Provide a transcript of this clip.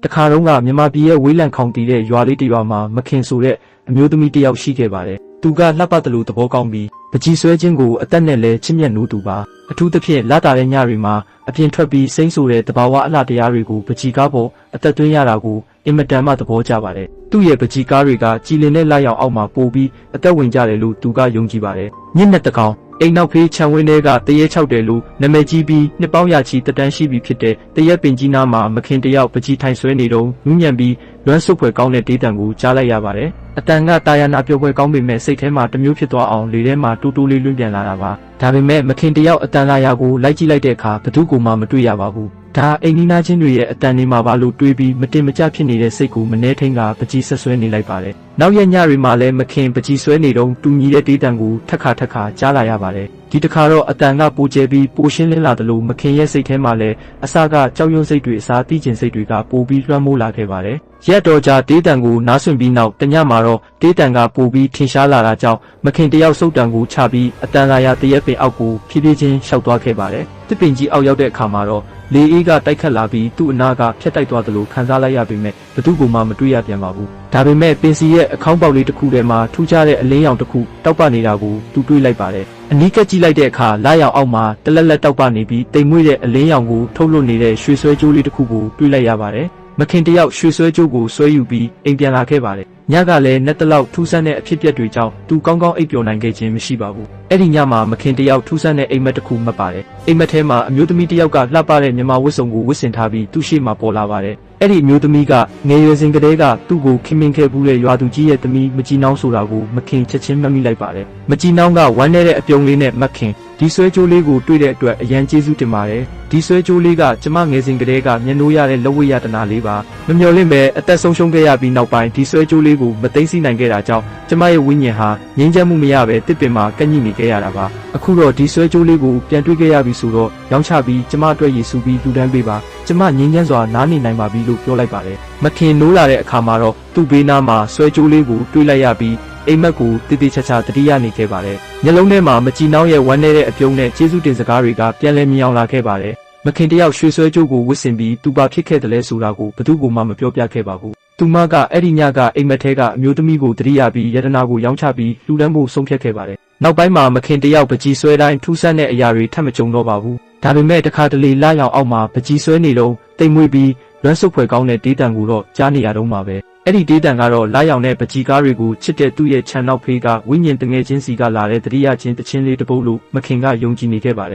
တခါတုန်းကမြန်မာပြည်ရဲ့ဝေးလံခေါင်တည်တဲ့ရွာလေးတစ်ရွာမှာမခင်ဆိုတဲ့အမျိုးသမီးတစ်ယောက်ရှိခဲ့ပါတယ်။သူကလှပတယ်လို့သဘောကောင်းပြီးပကြီးဆွဲခြင်းကိုအသက်နဲ့လဲချစ်မြတ်နိုးသူပါ။အထူးသဖြင့်လာတာတဲ့ညတွေမှာအပြင်ထွက်ပြီးစိမ့်ဆိုတဲ့တဘာဝအလှတရားတွေကိုပကြီးကားပေါ်အသက်သွင်းရတာကိုအင်မတန်မှသဘောကျပါတယ်။သူ့ရဲ့ပကြီးကားတွေကကြည်လင်တဲ့လက်ရောက်အောက်မှာပို့ပြီးအသက်ဝင်ကြတယ်လို့သူကယုံကြည်ပါတယ်။ညနဲ့တကောင်အိမ်နောက်ဖေးခြံဝင်းတွေကတရေ၆တယ်လို့နာမည်ကြီးပြီးနှစ်ပေါင်းရာချီတက်တန်းရှိပြီဖြစ်တဲ့တရက်ပင်ကြီးနားမှာမခင်တယောက်ပကြီးထိုင်ဆွဲနေတော့နူးညံ့ပြီးလွမ်းဆုပ်ဖွယ်ကောင်းတဲ့ဒေးတံကိုကြားလိုက်ရပါတယ်။အတန်ကတာယာနာပြောပွဲကောင်းပေမဲ့စိတ်ထဲမှာတမျိုးဖြစ်သွားအောင်လေထဲမှာတူတူလေးလွင့်ပြန်လာတာပါ။ဒါပေမဲ့မခင်တယောက်အတန်လာရာကိုလိုက်ကြည့်လိုက်တဲ့အခါဘသူကိုမှမတွေ့ရပါဘူး။ဒါအိမ်နီးနားချင်းတွေရဲ့အတန်နေမှာပါလို့တွေးပြီးမတင်မကျဖြစ်နေတဲ့စိတ်ကိုမနှဲထိန်ကပကြီးဆက်ဆွဲနေလိုက်ပါတယ်။နောက်ရက်ညတွေမှာလည်းမခင်ပကြီးဆွဲနေတော့တူညီတဲ့ဒေးတံကိုထက်ခါကြားလာရပါတယ်။ဒီတစ်ခါတော့အတန်ကပိုကျဲပြီးပိုရှင်းလင်းလာတယ်လို့မခင်ရဲ့စိတ်ထဲမှာလည်းအစကကြောက်ရွံ့စိတ်တွေအစားတီးကျင်စိတ်တွေကပိုပြီးလွှမ်းမိုးလာခဲ့ပါတယ်။ရက်တော်ကြာဒေးတံကိုနားဆွင့်ပြီးနောက်တညမှာတော့ဒေးတံကပိုပြီးထင်ရှားလာတာကြောင့်မခင်တယောက်စုပ်တံကိုချပြီးအတန်လာရတရက်ပင်အောက်ကိုဖြည်းဖြည်းချင်းလျှောက်သွားခဲ့ပါတယ်။တစ်ပင်ကြီးအောက်ရောက်တဲ့အခါမှာတော့လေအေးကတိုက်ခတ်လာပြီးသူ့အနာကဖြတ်တိုက်သွားသလိုခံစားလိုက်ရပေမဲ့ဘသူ့ကိုမှမတွေ့ရပြန်ပါဘူး။ဒါပေမဲ့ပင်စီရဲ့အခေါင်းပေါက်လေးတစ်ခုထဲမှာထူးခြားတဲ့အလင်းရောင်တစ်ခုတောက်ပနေတာကိုသူတွေ့လိုက်ပါတယ်။အနီးကပ်ကြည့်လိုက်တဲ့အခါလာရောင်အောက်မှာတလက်လက်တောက်ပနေပြီးတိမ်မွေ့တဲ့အလင်းရောင်ကိုထုတ်လွှတ်နေတဲ့ရွှေဆွဲကြိုးလေးတစ်ခုကိုတွေ့လိုက်ရပါတယ်။မခင်တယောက်ရွှေဆွဲကြိုးကိုဆွဲယူပြီးအိမ်ပြန်လာခဲ့ပါတယ်။ညကလည်းနဲ့တလောက်ထူးဆန်းတဲ့အဖြစ်အပျက်တွေကြောင့်သူကောင်းကောင်းအိပ်ပျော်နိုင်ခဲ့ခြင်းမရှိပါဘူး။အဲ့ဒီညမှာမခင်တယောက်ထူးဆန်းတဲ့အိမ်မက်တစ်ခုမှတ်ပါတယ်။အိမ်မက်ထဲမှာအမျိုးသမီးတယောက်ကလှပတဲ့မြန်မာဝတ်စုံကိုဝတ်ဆင်ထားပြီးသူ့ရှေ့မှာပေါ်လာပါတယ်။အဲ့ဒီအမျိုးသမီးကငယ်ရွယ်စဉ်ကတည်းကသူ့ကိုခင်မင်ခဲ့ဘူးတဲ့ရွာသူကြီးရဲ့သမီးမကြီးနှောင်းဆိုတာကိုမခင်ချက်ချင်းမှတ်မိလိုက်ပါတယ်။မကြီးနှောင်းကဝမ်းနေတဲ့အပြုံးလေးနဲ့မခင်ဒီဆွဲကြိုးလေးကိုတွေ့တဲ့အတွက်အရန်ကျေးဇူးတင်ပါတယ်။ဒီဆွဲကြိုးလေးကကျမငယ်စဉ်ကတည်းကမျက်နှိုးရတဲ့လက်ဝဲရတနာလေးပါ။မမျှော်လင့်ပဲအသက်ဆုံးရှုံးခဲ့ရပြီးနောက်ပိုင်းဒီဆွဲကြိုးလေးကိုမသိသိနိုင်ခဲ့တာကြောင့်ကျမရဲ့ဝိညာဉ်ဟာငြိမ်းချမ်းမှုမရပဲတစ်ပင်မှာကန့်ညှိနေခဲ့ရတာပါ။အခုတော့ဒီဆွဲကြိုးလေးကိုပြန်တွေ့ခဲ့ရပြီဆိုတော့ရောင်းချပြီးကျမအတွက်ရည်စူးပြီးလူတန်းပေးပါ။ကျမငြိမ်းချမ်းစွာနားနေနိုင်ပါပြီလို့ပြောလိုက်ပါတယ်။မခင်နိုးလာတဲ့အခါမှာတော့သူ့ဘေးနားမှာဆွဲကြိုးလေးကိုတွေ့လိုက်ရပြီးအိမ်မက်ကိုတည်တည်ချာချာတတိယနေခဲ့ပါတယ်။မျက်လုံးထဲမှာမကြည်နှောင်းရဲ့ဝမ်းနေတဲ့အပြုံးနဲ့ကျေးဇူးတင်စကားတွေကပြန်လည်မြင်အောင်လာခဲ့ပါတယ်။မခင်တယောက်ရွှေဆွဲကြိုးကိုဝစ်ဆင်ပြီးသူပါဖြစ်ခဲ့တယ်လဲဆိုတာကိုဘသူကမှမပြောပြခဲ့ပါဘူး။သူမကအဲ့ဒီညကအိမ်မက်ထဲကအမျိုးသမီးကိုတတိယပြီးယတနာကိုရောင်းချပြီးလူတန်းဖို့ဆုံးဖြတ်ခဲ့ပါတယ်။နောက်ပိုင်းမှာမခင်တယောက်ပကြီးဆွဲတိုင်းထူးဆန်းတဲ့အရာတွေထပ်မကြုံတော့ပါဘူး။ဒါပေမဲ့တခါတလေလာရောက်အောက်မှာပကြီးဆွဲနေတော့တိမ်မွေ့ပြီးလွမ်းဆုပ်ဖွယ်ကောင်းတဲ့ဒေးတံကိုတော့ကြားနေရတော့မှာပဲ။အဲ့ဒီဒေးတံကတော့လာရောင်တဲ့ပကြီးကားတွေကိုချစ်တဲ့သူ့ရဲ့ခြံနောက်ဖေးကဝိညာဉ်တငယ်ချင်းစီကလာတဲ့တတိယချင်းတချင်းလေးတစ်ပုတ်လို့မခင်ကယုံကြည်နေခဲ့ပါတယ်